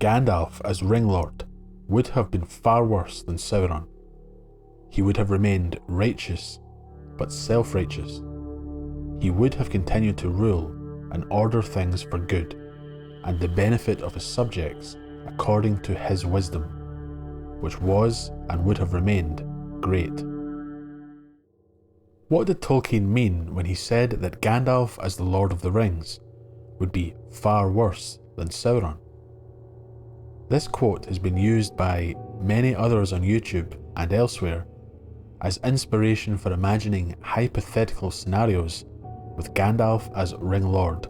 Gandalf as Ringlord would have been far worse than Sauron. He would have remained righteous, but self-righteous. He would have continued to rule and order things for good, and the benefit of his subjects according to his wisdom, which was and would have remained great. What did Tolkien mean when he said that Gandalf as the Lord of the Rings would be far worse than Sauron? This quote has been used by many others on YouTube and elsewhere as inspiration for imagining hypothetical scenarios with Gandalf as Ringlord,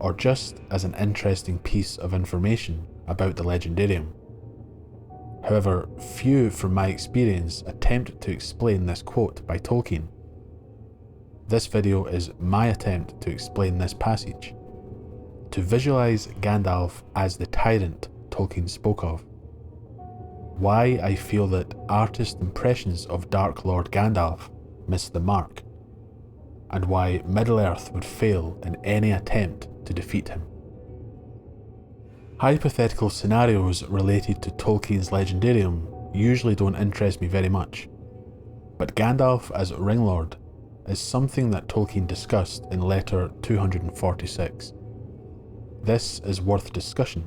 or just as an interesting piece of information about the Legendarium. However, few from my experience attempt to explain this quote by Tolkien. This video is my attempt to explain this passage, to visualize Gandalf as the tyrant Tolkien spoke of, why I feel that artist impressions of Dark Lord Gandalf miss the mark, and why Middle-earth would fail in any attempt to defeat him. Hypothetical scenarios related to Tolkien's Legendarium usually don't interest me very much, but Gandalf as Ringlord is something that Tolkien discussed in letter 246. This is worth discussion,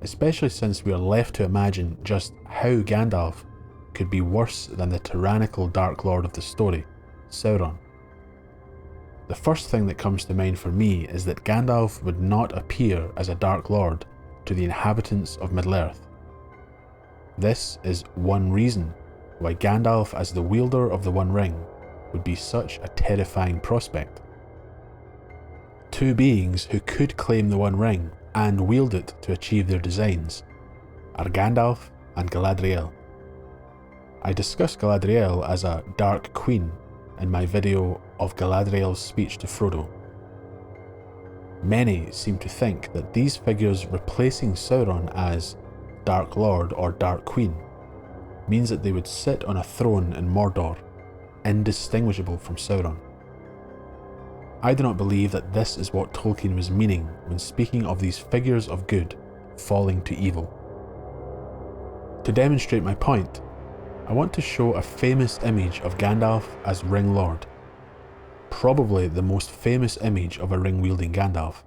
especially since we are left to imagine just how Gandalf could be worse than the tyrannical Dark Lord of the story, Sauron. The first thing that comes to mind for me is that Gandalf would not appear as a Dark Lord to the inhabitants of Middle-earth. This is one reason why Gandalf as the wielder of the One Ring would be such a terrifying prospect. Two beings who could claim the One Ring and wield it to achieve their designs are Gandalf and Galadriel. I discussed Galadriel as a Dark Queen in my video of Galadriel's speech to Frodo. Many seem to think that these figures replacing Sauron as Dark Lord or Dark Queen means that they would sit on a throne in Mordor, indistinguishable from Sauron. I do not believe that this is what Tolkien was meaning when speaking of these figures of good falling to evil. To demonstrate my point, I want to show a famous image of Gandalf as Ringlord, probably the most famous image of a ring-wielding Gandalf.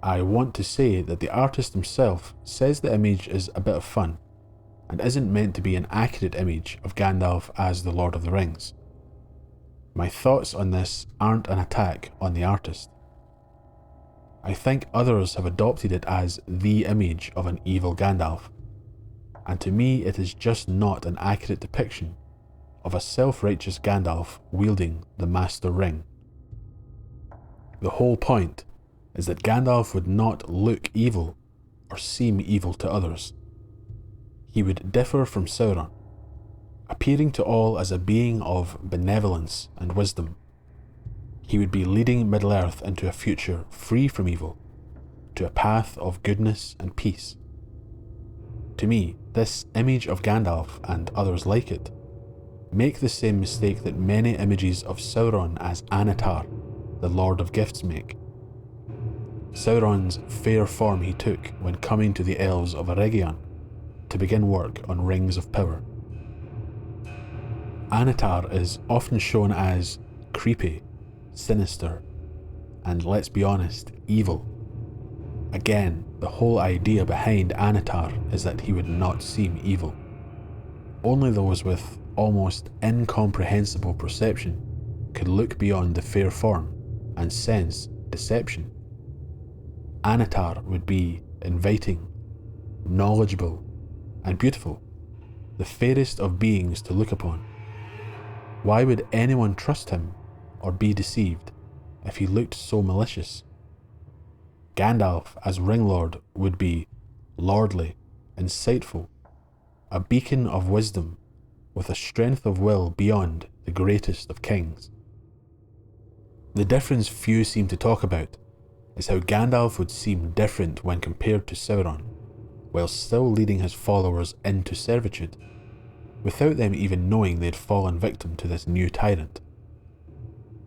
I want to say that the artist himself says the image is a bit of fun, and isn't meant to be an accurate image of Gandalf as the Lord of the Rings. My thoughts on this aren't an attack on the artist. I think others have adopted it as the image of an evil Gandalf, and to me it is just not an accurate depiction of a self-righteous Gandalf wielding the Master Ring. The whole point is that Gandalf would not look evil or seem evil to others. He would differ from Sauron, appearing to all as a being of benevolence and wisdom. He would be leading Middle-earth into a future free from evil, to a path of goodness and peace. To me, this image of Gandalf, and others like it, make the same mistake that many images of Sauron as Annatar, the Lord of Gifts, make. Sauron's fair form he took when coming to the Elves of Eregion to begin work on Rings of Power. Annatar is often shown as creepy, sinister, and let's be honest, evil. Again, the whole idea behind Annatar is that he would not seem evil. Only those with almost incomprehensible perception could look beyond the fair form and sense deception. Annatar would be inviting, knowledgeable, and beautiful, the fairest of beings to look upon. Why would anyone trust him or be deceived if he looked so malicious? Gandalf as Ringlord would be lordly, insightful, a beacon of wisdom with a strength of will beyond the greatest of kings. The difference few seem to talk about is how Gandalf would seem different when compared to Sauron, while still leading his followers into servitude, without them even knowing they'd fallen victim to this new tyrant.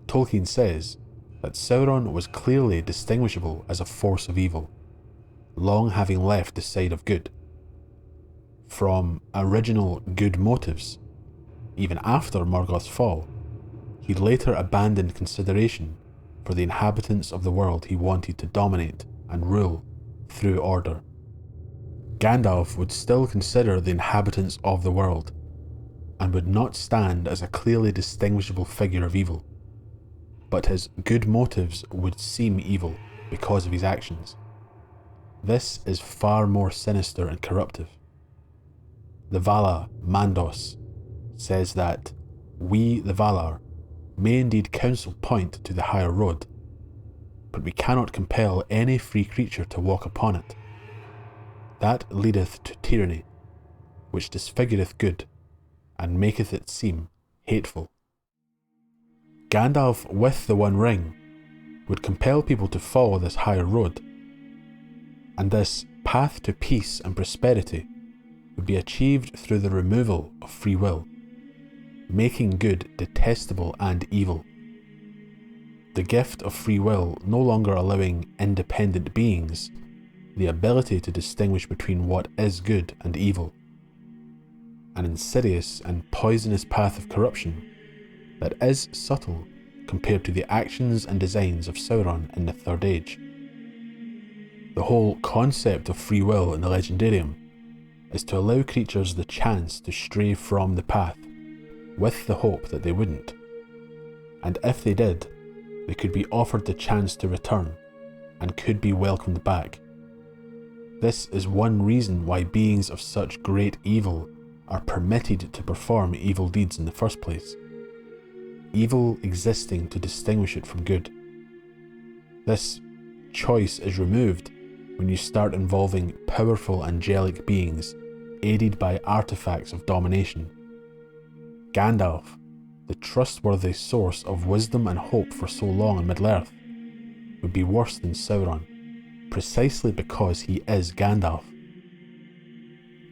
Tolkien says that Sauron was clearly distinguishable as a force of evil, long having left the side of good. From original good motives, even after Morgoth's fall, he later abandoned consideration for the inhabitants of the world he wanted to dominate and rule through order. Gandalf would still consider the inhabitants of the world, and would not stand as a clearly distinguishable figure of evil, but his good motives would seem evil because of his actions. This is far more sinister and corruptive. The Valar Mandos says that we, the Valar, may indeed counsel point to the higher road, but we cannot compel any free creature to walk upon it. That leadeth to tyranny, which disfigureth good, and maketh it seem hateful. Gandalf with the One Ring would compel people to follow this higher road, and this path to peace and prosperity would be achieved through the removal of free will, making good detestable and evil. The gift of free will no longer allowing independent beings the ability to distinguish between what is good and evil. An insidious and poisonous path of corruption that is subtle compared to the actions and designs of Sauron in the Third Age. The whole concept of free will in the Legendarium is to allow creatures the chance to stray from the path, with the hope that they wouldn't. And if they did, they could be offered the chance to return, and could be welcomed back. This is one reason why beings of such great evil are permitted to perform evil deeds in the first place. Evil existing to distinguish it from good. This choice is removed when you start involving powerful angelic beings aided by artifacts of domination. Gandalf, the trustworthy source of wisdom and hope for so long in Middle-earth, would be worse than Sauron, precisely because he is Gandalf.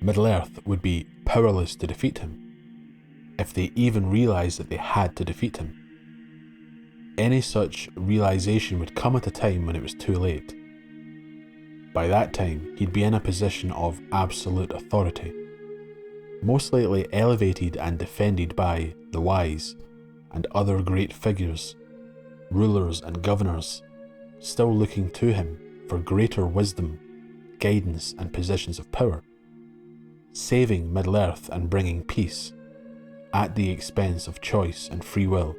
Middle-earth would be powerless to defeat him, if they even realised that they had to defeat him. Any such realisation would come at a time when it was too late. By that time, he'd be in a position of absolute authority, most likely elevated and defended by the wise and other great figures, rulers and governors, still looking to him for greater wisdom, guidance and positions of power, saving Middle-earth and bringing peace, at the expense of choice and free will.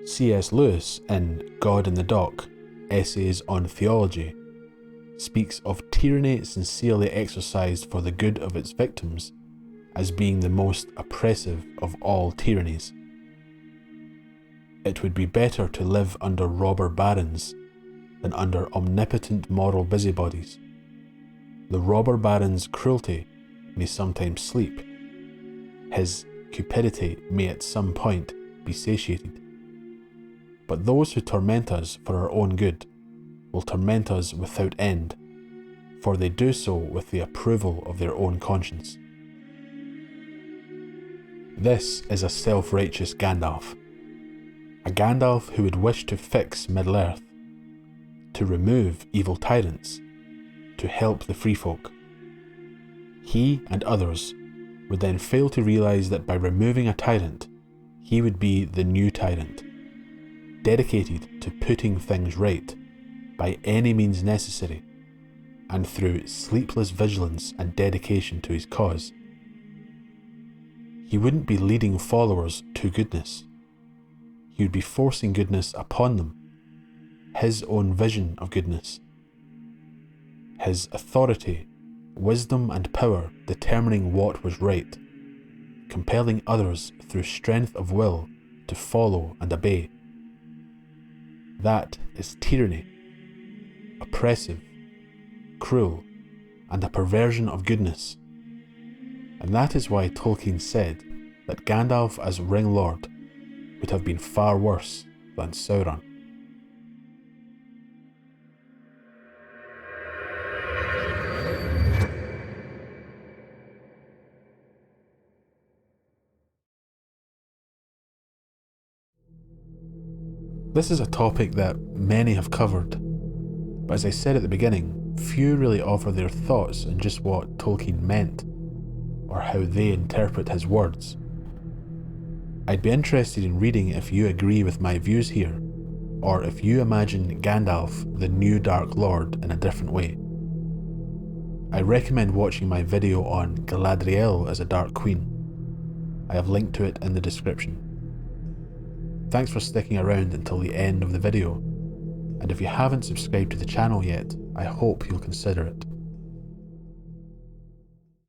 C.S. Lewis, in God in the Dock, Essays on Theology, speaks of tyranny sincerely exercised for the good of its victims as being the most oppressive of all tyrannies. It would be better to live under robber barons than under omnipotent moral busybodies. The robber baron's cruelty may sometimes sleep. His cupidity may at some point be satiated. But those who torment us for our own good will torment us without end, for they do so with the approval of their own conscience. This is a self-righteous Gandalf, a Gandalf who would wish to fix Middle-earth, to remove evil tyrants, to help the free folk. He and others would then fail to realise that by removing a tyrant, he would be the new tyrant, dedicated to putting things right by any means necessary, and through sleepless vigilance and dedication to his cause. He wouldn't be leading followers to goodness. He would be forcing goodness upon them, his own vision of goodness. His authority, wisdom and power determining what was right, compelling others through strength of will to follow and obey. That is tyranny, oppressive, cruel, and a perversion of goodness. And that is why Tolkien said that Gandalf as Ring Lord would have been far worse than Sauron. This is a topic that many have covered, but as I said at the beginning, few really offer their thoughts on just what Tolkien meant, or how they interpret his words. I'd be interested in reading if you agree with my views here, or if you imagine Gandalf, the new Dark Lord, in a different way. I recommend watching my video on Galadriel as a Dark Queen. I have linked to it in the description. Thanks for sticking around until the end of the video, and if you haven't subscribed to the channel yet, I hope you'll consider it.